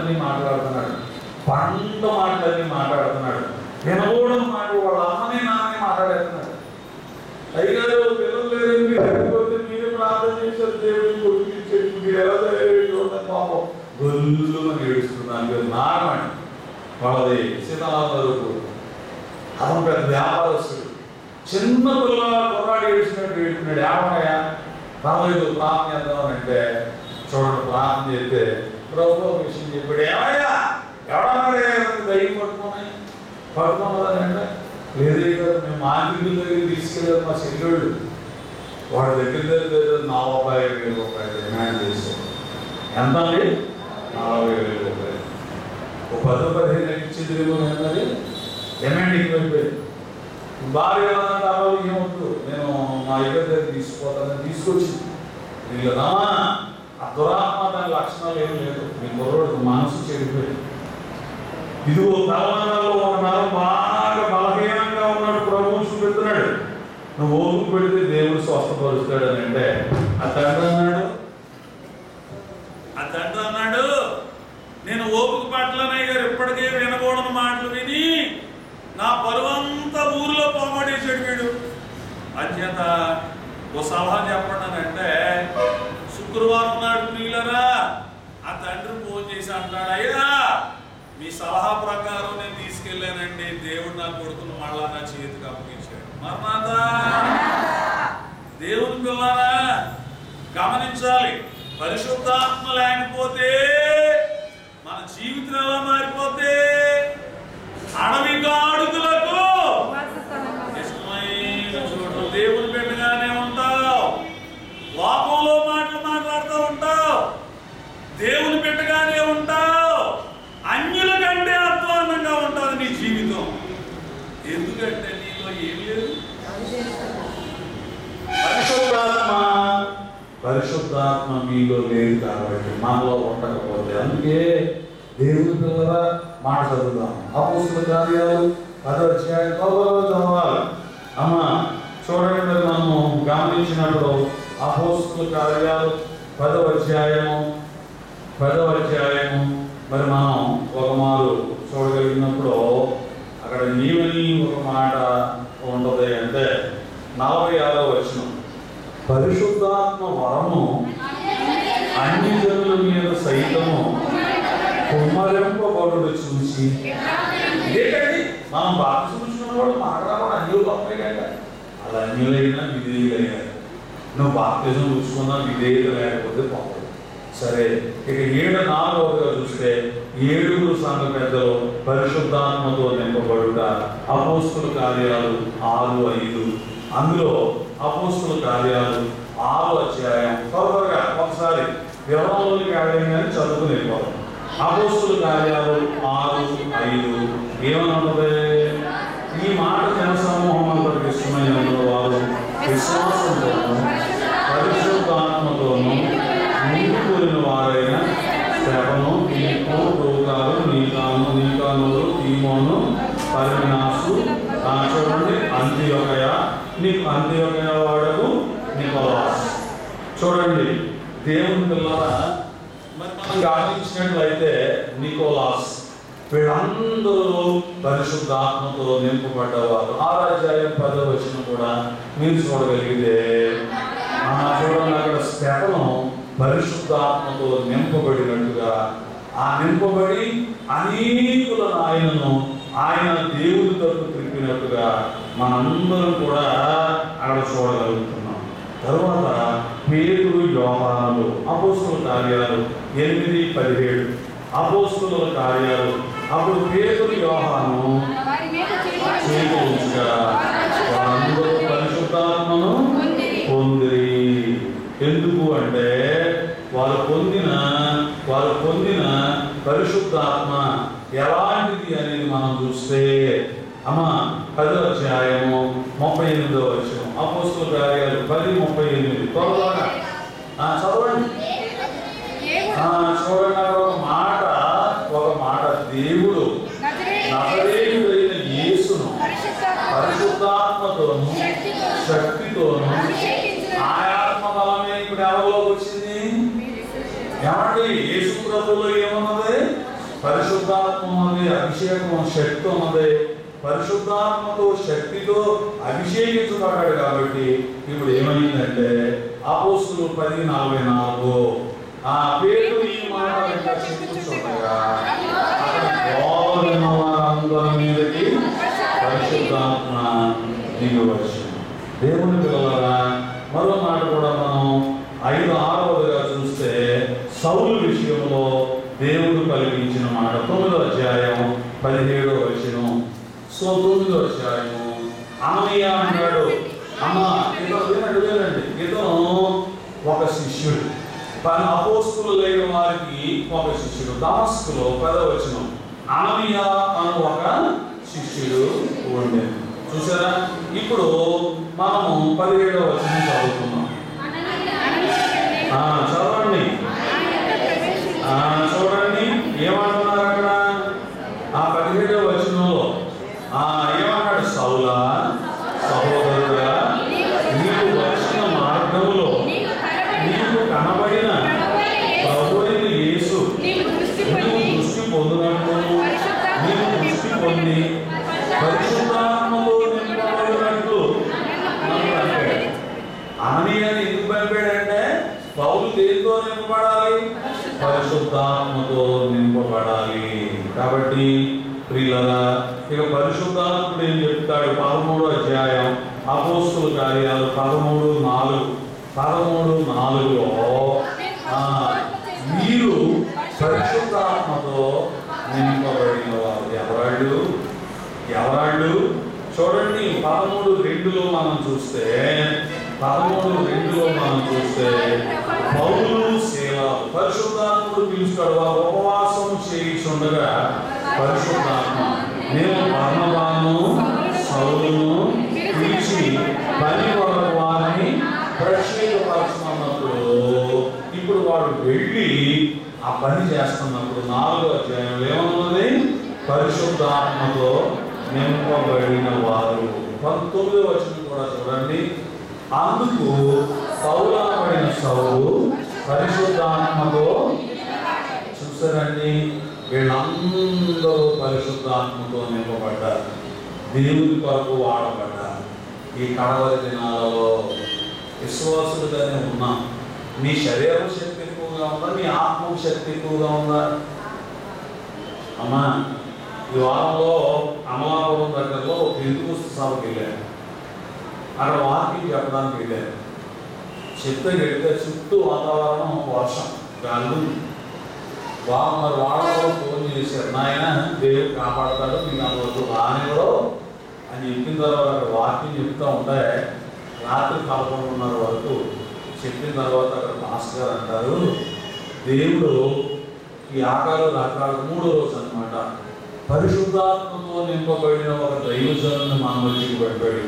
మాటలన్నీ మాట్లాడుతున్నాడు, పంట మాటలన్నీ మాట్లాడుతున్నాడు, వినకూడని మాట వాళ్ళ అమ్మని నాన్నని మాట్లాడుతున్నాడు. అయ్యారు పిల్లలు లేదండి, లేకపోతే మీరే ప్రార్థన చేశారు, దేవుడిని కొట్టించాడు, మీరు ఎలా చూడండి పాపం గొల్లు అని ఏడుస్తున్నాను. నాగమణి వాళ్ళది సీతారామరావు, అతను పెద్ద వ్యాపారస్తుడు. చిన్న పిల్ల కుర్రాడు ఏడుస్తున్నట్టు ఏడుతున్నాడు. ఏమన్నాయా పర్లేదు ప్రార్థన చేద్దామని అంటే, చూడండి ప్రార్థన చేస్తే ప్రభు ఒక విషయం చెప్పాడు. ఏమయ్యా ఎవడన్నాడే దయ్యం పడుతున్నదని అంటే, లేదే కదా మేము మాంత్రికుల దగ్గర తీసుకెళ్ళారు మా చెల్లెళ్ళు, వాడి దగ్గర 40,000 రూపాయలు డిమాండ్ చేశారు. ఎంత అండి? 40,000 రూపాయలు. ఒక 10-15 ఇచ్చేదేమో ఏంటంటే డిమాండ్ ఎక్కువైపోయింది. భార్య ఏమవుతుంది, నేను మా ఇద్దరి దగ్గర తీసుకుపోతానని తీసుకొచ్చింది. వీళ్ళు రామా ఆ దురాత్మ దాని లక్షణాలు ఏం లేదు, మీ కుర్రోడు మనసు చెడిపోయింది. ఇదిగో తలమానాల్లో ఒక నరం బాగా బలహీనంగా ఉన్నాడు, ప్రభువు చూపెడుతున్నాడు, నువ్వు ఓపిక పెడితే దేవుడు స్వస్థపరుస్తాడు అని అంటే, ఆ తండ్రి అన్నాడు నేను ఓపిక పట్లనయ్య గారు ఇప్పటికే వినకూడని మాటలు విని నా పరువంతా ఊరిలో పోగొట్టేసాడు వీడు. అత్యంత ఓ సలహా చెప్పండి అని అంటే, శుక్రవారం నాడు ప్రియులరా ఆ తండ్రి ఫోన్ చేసి అంటాడు, అయ్యా మీ సలహా ప్రకారం నేను తీసుకెళ్ళానండి, దేవుడు నా కొడుకును మళ్ళా నా చేతికి అప్పగించాడు. మరణాత దేవుని పిల్లారా గమనించాలి, పరిశుద్ధాత్మ లేకపోతే మన జీవితం ఎలా మారిపోతే అడవి గాడుగులకు ఇష్టమైన చోటు దేవుని బిడ్డగానే ఉంటావు, లోకంలో మాటలు మాట్లాడుతూ ఉంటావు, దేవుని బిడ్డగానే ఉంటావు, అన్యుల కంటే అధ్వానంగా ఉంటుంది నీ జీవితం. ఎందుకంటే నీలో ఏం లేదు, పరిశుద్ధాత్మ మీలో లేదు కాబట్టి, మనలో ఉండకపోతే. అందుకే దేవుని పిల్లరా మాట చదువుతాం. అపోస్తలుల కార్యాలు 10వ అధ్యాయం చదవాలి. అమ్మ చూడండి, మరి మనము గమనించినప్పుడు అపోస్తలుల కార్యాలు 10వ అధ్యాయము మరి మనం ఒక మారు చూడగలిగినప్పుడు అక్కడ నీవని ఒక మాట ఉండదు. అంటే 46వ వచనం, పరిశుద్ధాత్మ వరము అన్ని జనుల మీద సైతము కుమ్మరింపబడుడు చూసి. ఇదేంటండి మనం బాప్తిసం తీసుకున్న వాళ్ళు మాట్లాడడం అన్యులు గొప్పే కదా, అది అన్యులైనా విధేయులైనా. నువ్వు బాప్తిసం చూసుకున్నా విధేయత లేకపోతే పోతుంది. సరే, ఇక 7:4 చూస్తే 7 సంఘ పెద్దలు పరిశుద్ధాత్మతో నింపబడుట. అపోస్తలుల కార్యాలు 6:5. అందులో అపోస్తలుల కార్యాలు 6వ అధ్యాయం త్వరగా ఒకసారి వివరంలోకి వెళ్ళగానే చదువుకుని వెళ్ళిపోవాలి. అపోస్తలుల కార్యాలు 6:5 ఏమన్నది? ఈ మాట జనసమూహం అంతటికి ఇష్టమైన వారు విశ్వాసంతోనూ పరిశుద్ధాత్మతోనూ నింపుకున్న వారైన స్తెఫను, ఫిలిప్పు, ప్రోకారు, నీకానులు, తీమోను, పర్మినాసు, చూడండి అంతియొకయ వాడకు నికోలాస్. చూడండి దేవుని పిల్లల మరి మనం గమనించినట్లయితే నికోలాస్ వీళ్ళందరూ పరిశుద్ధాత్మతో నింపబడ్డవారు. 6వ అధ్యాయం 10వ వచనం కూడా మీరు చూడగలిగితే చూడండి, అక్కడ స్తెఫను పరిశుద్ధాత్మతో నింపబడినట్టుగా, ఆ నింపబడి అనేకులను ఆయన దేవుని తరపు తిరిపినట్టుగా మనందరం కూడా అక్కడ చూడగలుగుతున్నాం. తరువాత పేతురు, యోహానులు, అపోస్తలుల కార్యాలు 8:17. అపోస్తలుల కార్యాలు అప్పుడు పేతురు, యోహాను చేతి ఉంచగా వారందరూ పరిశుద్ధాత్మను పొందిరి. ఎందుకు అంటే వారు పొందిన పరిశుద్ధాత్మ ఎలాంటిది అనేది మనం చూస్తే, అమ్మ 10వ అధ్యాయము 38వ వచనం, అపోస్తలుల కార్యాలు 10:38. త్వరగా చదవండి. చూడండి, ఒక మాట దేవుడు నజరేయుడైన యేసును పరిశుద్ధాత్మతోను శక్తితోను, ఆత్మ బలమే ఇప్పుడు ఎవరిలోకి వచ్చింది? ఏమంటే యేసు ప్రభువులో ఏమున్నది? పరిశుద్ధాత్మ ఉన్నది, అభిషేకం శక్తి ఉన్నది. పరిశుద్ధాత్మతో శక్తితో అభిషేకించబడ్డాడు కాబట్టి ఇప్పుడు ఏమైందంటే అపోస్తులు 10:44 ఆ పేరు ఈ మాట వికసించుచుండగా వారందరి మీదకి పరిశుద్ధాత్మ దిగి వచ్చును. దేవుని పిల్లలారా, మరో మాట కూడా మనం 5:6గా చూస్తే సౌలు విషయంలో దేవుడు కలిగించిన మాట 9వ అధ్యాయం 17వ వచనం. 9వ అధ్యాయము అననీయ అన్నాడు, అమ్మ ఇతను ఒక శిష్యుడు, అపోస్తులైన వారికి ఒక శిష్యుడు. దమస్కులో 10వ వచనం అననీయ అను ఒక శిష్యుడు ఉండేది. చూసారా? ఇప్పుడు మనము 17వ వచనం చదువుతున్నాం. చదవండి, చూడండి ఏమంటున్నారు అక్కడ. ఆ 17వ వచనంలో ఏమన్నాడు? సౌలా, సహోదరుడా, నీకు వచ్చిన మార్గములో నీకు కనబడిన ప్రభువైన యేసు నీవు దృష్టి పొందినట్టు నీవు దృష్టి పొంది పరిశుద్ధాత్మతో నింపబడినట్లు అంటాడు. అననీయని ఎందుకు పంపాడంటే పౌలు దేనితో నింపబడాలి? పరిశుద్ధాత్మతో నింపబడాలి. కాబట్టి ప్రియులారా, ఇక పరిశుద్ధాత్ముడు ఏం చెప్తాడు? 13వ అధ్యాయం అపోస్తుల కార్యాలు 13:4లో మీరు పరిశుద్ధాత్మతో నింపబడిన వారు ఎవరాళ్ళు చూడండి. 13:2లో మనం చూస్తే పౌలు శీల పరిశుద్ధాత్ముడు పిలుస్తాడు. వారు ఉపవాసం చేయుచుండగా పరిశుద్ధాత్మ నేను బర్నబాను సౌలును పిలిచి పని కొరకు వారిని ప్రత్యేకపరచుకున్నప్పుడు ఇప్పుడు వాడు వెళ్ళి ఆ పని చేస్తున్నప్పుడు 4వ అధ్యాయంలో ఏమన్నది? పరిశుద్ధాత్మతో నింపబడిన వారు. 19వ వచనం కూడా చూడండి. అందుకు పౌలనబడిన సౌలు పరిశుద్ధాత్మతో, చూసారండి, వీళ్ళందరూ పరిశుద్ధాత్మతో నింపబడ్డారు, దేవుని కొరకు వాడబడ్డారు. ఈ కడవరి దినాలలో విశ్వాసులుగానే ఉన్నాం. మీ శరీరం శక్తి ఎక్కువగా ఉందా? మీ ఆత్మ శక్తి ఎక్కువగా ఉందా? అమ్మా, ఈ వారంలో అమలాపురం దగ్గరలో పెంతుకొస్తు సభకి వెళ్ళాను. అక్కడ వాకింగ్ చెప్పడానికి వెళ్ళాను. చెప్తే వెళ్తే చుట్టూ వాతావరణం వర్షం, గాలి. వాళ్ళలో ఫోన్ చేశారు, నాయన దేవుడు కాపాడతాడు, మీకు అందులో రానివ్వడు అని చెప్పిన తర్వాత అక్కడ వాకింగ్ చెప్తూ ఉంటే రాత్రి 11:30 వరకు చెప్పిన తర్వాత అక్కడ మాస్టర్ గారు అంటారు, దేవుడు ఈ ఆకాలు రకాలు 3వ రోజు అన్నమాట పరిశుద్ధాత్మతో నింపబడిన ఒక దైవజనుని మన మధ్యకి పెట్టబడి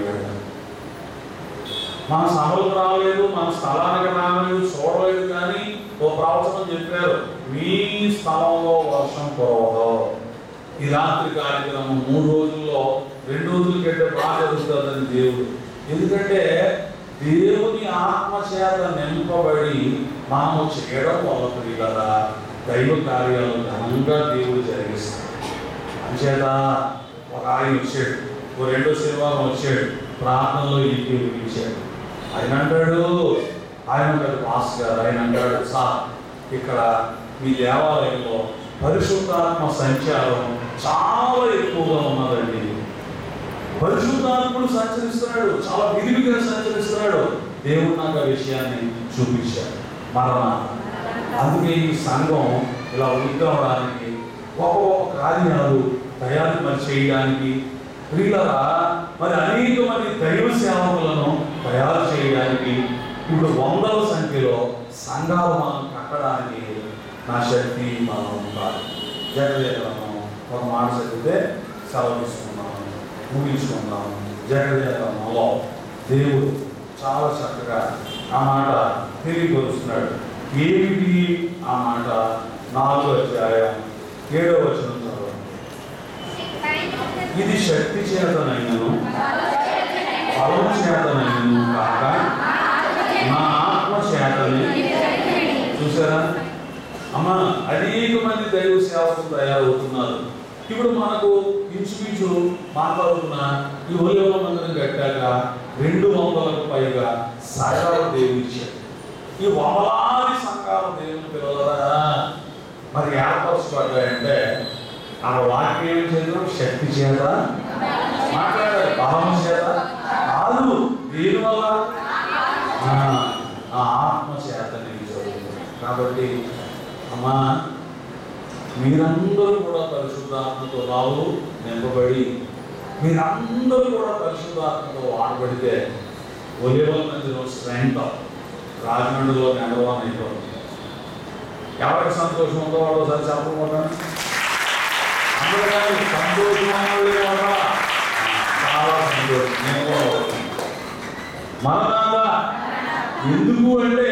మన సభలకు రాలేదు, మన స్థలానికి రాలేదు, చూడలేదు. కానీ ఓ ప్రవచనం చెప్పారు, మీ స్థలంలో వర్షం కురవదు. ఈ రాత్రి కార్యక్రమం 3 రోజుల్లో 2 రోజుల కంటే బాగా జరుగుతుందని దేవుడు. ఎందుకంటే దేవుని ఆత్మచేత నింపబడి మనము చేయడం వల్ల ప్రియులారా దైవ కార్యాలు ఘనంగా దేవుడు జరిగిస్తాడు. అంచేత ఒక ఆయన వచ్చాడు, ఓ 2వ శనివారం వచ్చాడు, ప్రార్థనలో ఇంటికి పిలిచాడు. ఆయన అంటాడు, ఆయన పాస్ గారు, ఆయన అంటాడు, సార్ ఇక్కడ మీ దేవాలయంలో పరిశుద్ధాత్మ సంచారం చాలా ఎక్కువగా ఉన్నదండి. పరిశుద్ధాత్ముడు సంచరిస్తున్నాడు, చాలా విరివిగా సంచరిస్తున్నాడు. దేవుడు నాకు ఆ విషయాన్ని చూపించాడు. అందుకే ఈ సంఘం ఇలా ఉద్యమడానికి ఒక్కొక్క కార్యాలు తయారు చేయడానికి ప్రియులరా మరి అనేక మంది దైవ సేవకులను తయారు చేయడానికి ఇప్పుడు 100ల సంఖ్యలో సంఘాలు మనం కట్టడానికి నా శక్తి మనం ఉండాలి. జగదేవం ఒక మాట చదివితే సెలవు తీసుకున్నాము, ముగించుకున్నాము. జగదేవంలో దేవుడు చాలా చక్కగా ఆ మాట తెలియపరుస్తున్నాడు. ఏమిటి ఆ మాట? 4వ అధ్యాయం 7వ వచనం చదవండి. ఇది శక్తి చేతనైనను బలం చేతనైనను కాక నా ఆత్మ చేతని. చూసారా? అమ్మా అనేక మంది దైవ సేవకులు తయారవుతున్నారు. ఇప్పుడు మనకు ఇంచుమించు మాట్లాడుతున్న ఈ ఒలివల మందిరం కట్టాక 200లకు పైగా సంఘాలు దేవుని ఇచ్చారు. ఈ వందలాది సంఘాలు దేవుని పిల్లలరా మరి ఏర్పరచబడ్డాయంటే ఆ వాక్యం చదివిన శక్తి చేత మాట్లాడాలి, బలం చేత కాదు, దేని వల్ల ఆ ఆత్మ చేత నిలిచబడింది. కాబట్టి అమ్మా మీరందరూ కూడా పరిశుద్ధాత్మతో రావు నింపబడి మీరందరూ కూడా పరిశుద్ధాత్మతో వాడబడితే ఒలివల మందిరం స్ట్రెంగ్త్ రాజమండ్రిలో నెంబర్ 1 అయిపోతుంది. ఎవరికి సంతోషం ఉందో వాడు ఒకసారి చెప్పకపోతాను. అందరికీ సంతోషం చాలా సంతోషం. నేను కూడా మరణాల ఎందుకు అంటే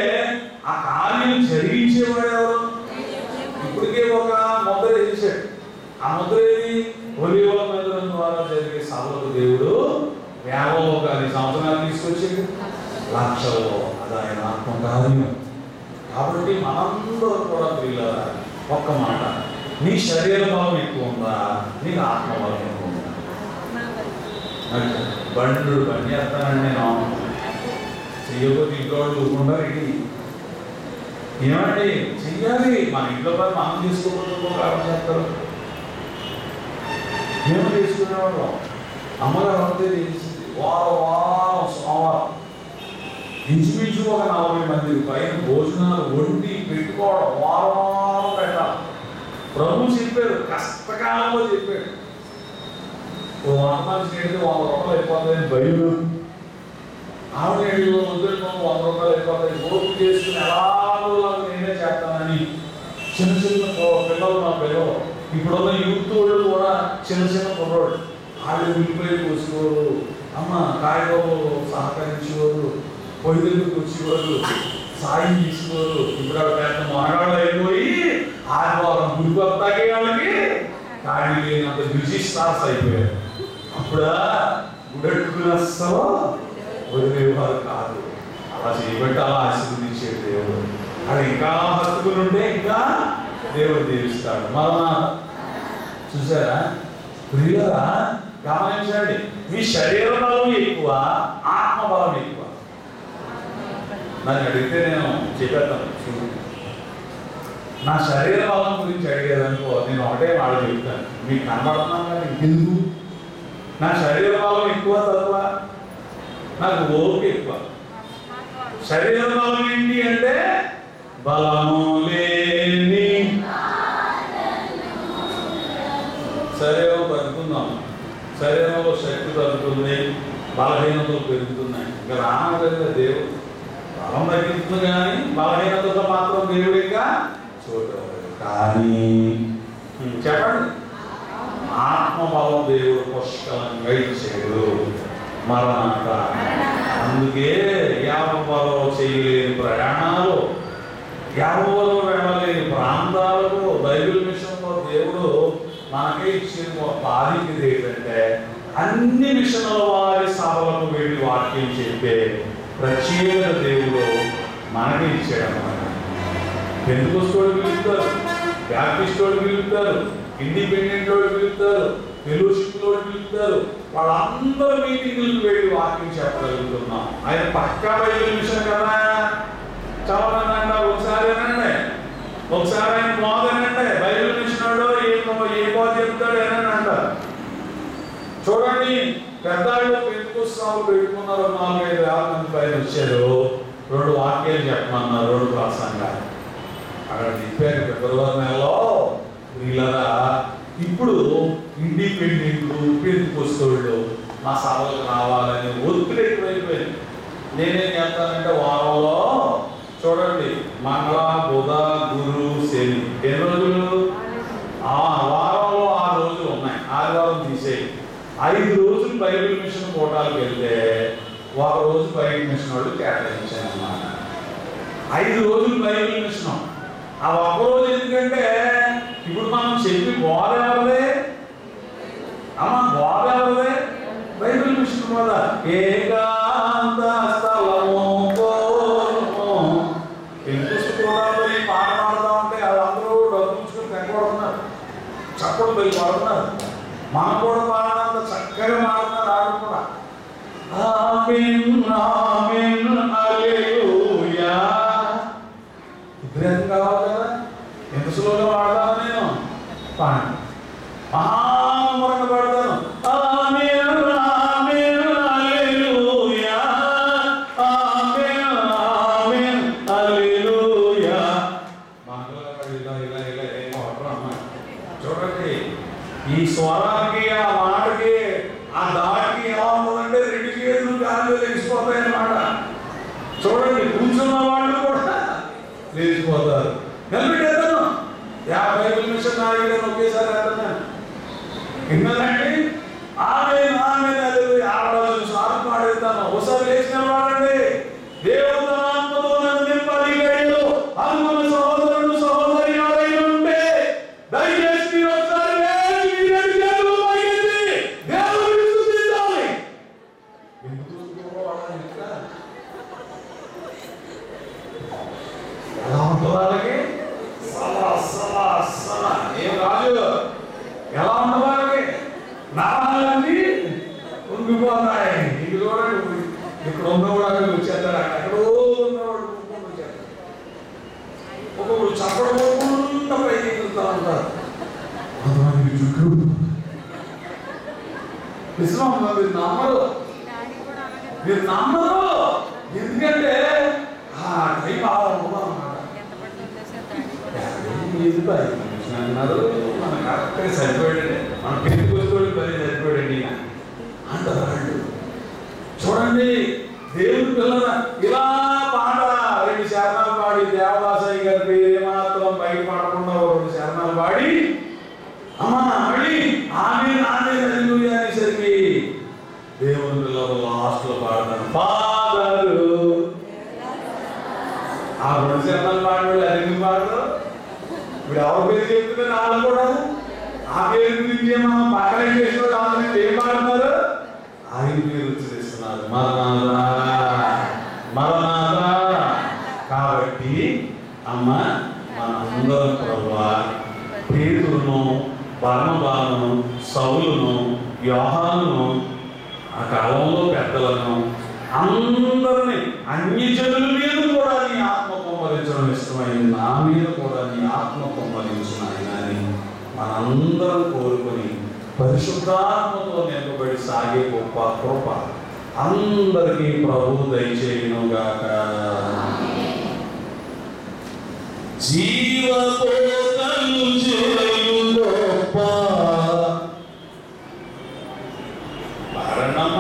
ఆ కార్యం జరిగించేవాడు ఎవరు? ఇప్పటికే ఒక ముద్ర వేసాడు. ఆ ముద్ర ఏది? ఒలివల మందిరం ద్వారా జరిగే సభలకు దేవుడు 50 సంవత్సరాలు తీసుకొచ్చాడు, లక్షల్లో. అది ఆయన ఆత్మ కార్యం. కాబట్టి మనందరూ కూడా ప్రియులారా ఒక్క మాట, నీ శరీర బలం ఎక్కువ ఉందా, నీకు ఆత్మ బలం ఎక్కువ ఉందా? బండి వేస్తానండి నేను చెయ్యకపోతే ఇంట్లో చూకుండా ఇది ఏమండి చెయ్యాలి. మన ఇంట్లో పని మనం చేసుకోకపోతే చేస్తారు. మేము చేసుకునేవాళ్ళం. అమ్మగారు అంతే చేసింది. వారం సోమవారం ఇంచుమించు ఒక 40 మందికి పైన భోజనాలు వండి పెట్టుకోవడం, వారం పెట్టాలి. ప్రభు చెప్పాడు, కష్టకాలంలో చెప్పాడు. ఓ 100 మనిషి నేడితే 100 రూపాయలు అయిపోతాయని బయలు ఆవిడ 100 రూపాయలు అయిపోతాయి. ఓపు చేసుకుని ఎలాగో నేనే చేస్తానని చిన్న పిల్లలు నా పిల్లలు ఇప్పుడున్న యూత్ వాళ్ళు కూడా చిన్న కుర్రోడు వాళ్ళు ఉల్లిపాయలు కోసుకోరు, అమ్మ కాయగూరలు సహకరించేవారు, పొయ్యి దగ్గరికి వచ్చేవారు, సాయం తీసుకోరు. ఇప్పుడు పెద్ద మగాళ్ళు అయిపోయి ఆదివారం గుడికి వస్తాకే వాళ్ళకి ఖాళీ లేనంత బిజీ స్టార్స్ అయిపోయారు. అప్పుడా గుడెట్టుకుని వస్తావో వదిలేవారు కాదు. అలా చేయబట్టి అలా ఆశీర్వదించే దేవుడు. అది ఇంకా హత్తుకుని ఉంటే ఇంకా దేవుడు దీవిస్తాడు. మరణ చూసారా ప్రియులరా, గమనించండి, మీ శరీర బలం ఎక్కువ, ఆత్మ బలం ఎక్కువ. నన్ను అడిగితే నేను చెప్పేస్తాను. నా శరీర బలం గురించి అడిగేదనుకో నేను ఒకటే మాట చెప్తాను, మీకు కనబడుతున్నాను కానీ ఇంకెందుకు. నా శరీర బలం ఎక్కువ తక్కువ? నాకు ఓపిక ఎక్కువ. శరీర బలం ఏంటి అంటే బలము లేని శరీరం తగ్గుతున్నాం, శరీరంలో శక్తి తగ్గుతుంది, బలహీనతలు పెరుగుతున్నాయి. ఇంకా రానగలిగిన దేవుడు బలం తగ్గిస్తుంది కానీ బలహీనతతో మాత్రం దేవుడు ఇంకా చూడలేదు. కానీ చెప్పండి, ఆత్మబలం దేవుడు పుష్కలంగా ఇచ్చాడు. మరణాత అందుకే యావలో చేయలేని ప్రయాణాలు, యావలో వెళ్ళలేని ప్రాంతాలకు బైబిల్ మిషన్లో దేవుడు మనకే ఇచ్చిన ఒక ఆధిక్యత ఏంటంటే అన్ని మిషన్ల వారి సభలకు వెళ్ళి వాక్యం చెప్పే ప్రత్యేక దేవుడు మనకే ఇచ్చాడన్నమాట. పెంతెకోస్తోడు పిలుస్తారు, బ్యాప్టిస్టోడు పిలుస్తారు, ఇండిపెండెంట్ వాడు పిలుస్తారు, ఫెలోషిప్ వాడు పిలుస్తారు. వాళ్ళందరూ మీటింగులకు వెళ్ళి వాక్యం చెప్పగలుగుతున్నాం. ఆయన పక్కా బైబిల్ మిషన్ కదా. చాలా మంది అంటారు ఒకసారి అనండి, ఒకసారి ఆయన మోదనంటే బైబిల్ మిషన్ వాడు ఏ బాధ చెప్తాడు అని అంటారు. చూడండి, పెద్దవాళ్ళు పెంతెకోస్తు పెట్టుకున్నారు, 4-5 వేల మంది పైన వచ్చారు. 2 వాక్యాలు చెప్పమన్నారు, 2 ప్రసంగాలు అక్కడ చెప్పారు ఫిబ్రవరి నెలలో. వీళ్ళరా ఇప్పుడు ఇండిపెండెంట్లు పెంతెకోస్తోళ్ళు మా సభలకు రావాలని ఒత్తిడి ఎక్కువైపోయింది. నేనేం చేస్తానంటే వారంలో చూడండి మంగళ బుధ గురు శని 10 రోజులు, వారంలో 6 రోజులు ఉన్నాయి, ఆదివారం తీసేయి. 5 రోజులు బైబిల్ మిషన్ కోటాలకు వెళ్తే 1 రోజు బైబిల్ మిషన్ వాళ్ళు కేటాయించాను అన్నమాట. 5 రోజులు బైబిల్ మిషన్. ఆ 1 రోజు ఎందుకంటే ఇప్పుడు మనం చెప్పి బోధ ఎవరిదే అమ్మ, బోధ ఎవరిదే? బైబిల్ మిషన్ బోధ. ఏకాంత స్థలము పెంతెకోస్తు కూడా పాట పాడుతూ ఉంటే అలా చప్పుడు పోయి పాడుతున్నారు. మనం కూడా పాడినంత చక్కగా పాడుతున్నారు ఆవిడ కూడా. ఆమేన్ ఆమేన్ హల్లెలూయా. విగ్రహం కావాలి కదా, ఎంత సులువుగా పాడతాను నేను. పాడి మహామరంగా పాడతాను. ఆమేన్ ఆమేన్ హల్లెలూయా, ఆమేన్ ఆమేన్ హల్లెలూయా. చూడండి, ఈ స్వరానికి ఆ మాటకి ఆ దాటికి ఎలా ఉంటుందంటే రెండు చేతులు గాలిలో లేచిపోతాయి అన్నమాట. చూడండి, కూర్చున్న వాళ్ళు కూడా లేచిపోతారు. నిలబెట్టేద్దాను 50 నిమిషాలు నాలుగు ఒకేసారి వెళ్తున్నాను. విన్నారండి? ఆమేన్ ఆమేన్ హల్లెలూయా 50 సార్లు పాడేస్తాను. ఒకసారి లేచి నిలబడండి. దేవుడు ఆత్మతో నన్ను నింపాలి గడిలో అనుకున్న సహోదరుడు సహోదరి ఎవరైనా ఉంటే దయచేసి మీరు ఒకసారి లేచి మీ రెండు చేతులు పైకెత్తి దేవుడిని స్తుతించాలి. ఎలా ఉంటుంది వాళ్ళకి? సలా సలా సలా. ఏం రాజు, ఎలా ఉంటుంది వాళ్ళకి? నామాలన్నీ ఉండిపోతాయి. ఇది చూడండి, ఇక్కడ ఉన్నవాడు అక్కడికి వచ్చేస్తాడు, ఎక్కడో ఉన్నవాడు వచ్చేస్తాడు. ఒక్కొక్కరు చప్పడకుండా పైకి ఎక్కుతా ఉంటారు. కొంతమంది చుట్టూ నిజం, మీరు నమ్మరు, మీరు నమ్మరు. ఎందుకంటే ఆ టైం అన్నమాట. అన్నారు మన కరెక్ట్గా సరిపోయాడండి, మన పెళ్లికి వచ్చి పని సరిపోయాడండి అంటారు వాళ్ళు. చూడండి, దేవుని పిల్లల ఇలా పాట 2 శరణాలు పాడి దేవదాసయ్య గారి పేరు మాత్రం బయట పాడకుండా 2 శరణాలు పాడి అమ్మా మళ్ళీ ఆమేన్ ఆమేన్ హల్లెలూయా అనేసరికి దేవుని పిల్లలు లాస్ట్ లో పాడతారు ఫాదరు. ఆ 2 శరణాలు పాడి అది ఎందుకు పాడరు? ఇప్పుడు ఎవరి పేరు చెప్తున్నారు వాళ్ళు కూడా ఆ పేరు గురించి మనం పక్కన చేసిన ఏం పాడుతున్నారు? ఆయన పేరు ఉచ్చరిస్తున్నారు, మరణారా మరణారా. కాబట్టి అమ్మ మన అందరం ప్రభువా పేతురును బర్నబాను సౌలును యోహానును ఆ కాలంలో పెద్దలను అందరినీ అన్యజనుల మీద కూడా నీ ఆత్మ కుమ్మరించడం ఇష్టమైంది, నా మీద కూడా నీ ఆత్మ కుమ్మరించిన అని మనందరం కోరుకొని పరిశుద్ధాత్మతో నింపబడి సాగే గొప్ప కృప అందరికీ ప్రభువు దయచేయునుగాక. జీవపోతలు చేయు గొప్ప పారణమ్మ